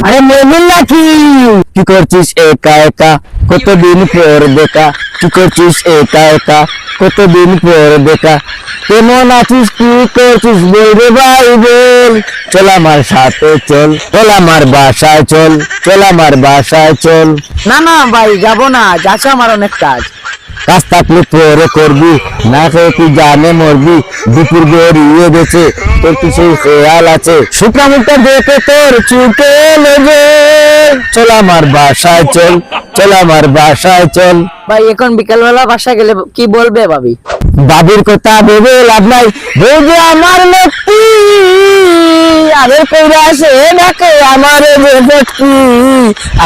আরে মইনুল নাকি? কি করছিস একা একা, কতদিন পর দেখা? কি করছিস একা একা, কতদিন পর দেখা? কেমন আছিস, কি করছিস বল রে ভাই বল। চল আমার সাথে চল, চল আমার বাসায় চল, চল আমার বাসায় চল। না না ভাই যাব না, যাচ্ছে আমার অনেক কাজ। কাজ থাকলে পরে করবি, না খেয়ে তুই জানে মরবি। দুপুর গড়িয়ে গেছে, তোর কিছু খেয়াল আছে? শুকনা মুখটা দেখে তোর চুকে লেগে। চল আমার বাসায় চল, চল আমার বাসায় চল। ভাই এখন বিকালবেলা বাসা গেলে কি বলবে ভাবি? বাবির কথা ভেবে লাভ নাই, ভেবে আমার লক্ষ্মী আরে কইরা আসে ডাকে আমারে ভেটকি,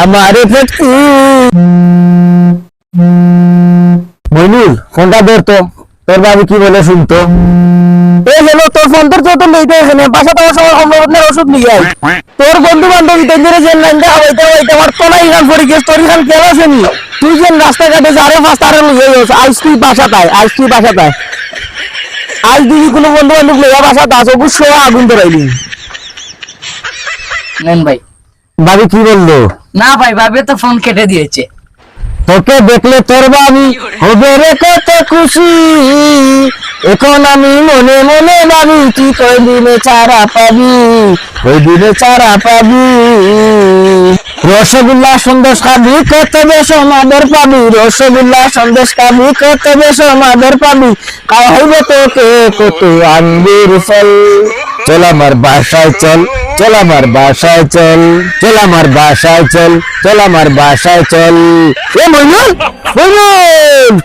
আমারে ভেটকি। মইনুল ফোনটা ধর তো, তোর বাবু কি বলে শুনতো। এই হলো তোর ফোন, তোর তো লইতে এখানে বাসা তো সবার সম্ভাবনার ওষুধ নিয়ে আয়। তোর বন্ধু বান্ধবী তোর যে লাইনটা হইতে হইতে আমার তোলাই গান পড়ে গেছ, তোর গান কেন আসেনি? তুই যে রাস্তাঘাটে যারে ফার্স্ট আরে লইয়ে গেছ, আজ তুই বাসা পায়, আজ তুই বাসা পায়। আজ দিদি কোনো বন্ধু বান্ধব লইয়া বাসা তা অবশ্যই আগুন ধরাইলি। নেন ভাই। বাবু কি বললো? না ভাই, ভাবি তো ফোন কেটে দিয়েছে। তোকে দেখলে তোর বাবি হবে রে কত খুশি। এখন আমি মনে মনে ভাবি তুই কই দিনে চারা পাবি, কই দিনে চারা পাবি। রসগোল্লা সন্দেশ খাবি কত বেশ আমাদের পাবি, রসগোল্লা সন্দেশ খাবি কত বেশ আমাদের পাবি। খাওয়াইবে তোকে কত আঙ্গুর ফল। চল আমার বাসায় চল, চল আমার বাসায় চল, চল আমার বাসায় চল, চল আমার বাসায় চল। এ মইনুল, মইনুল।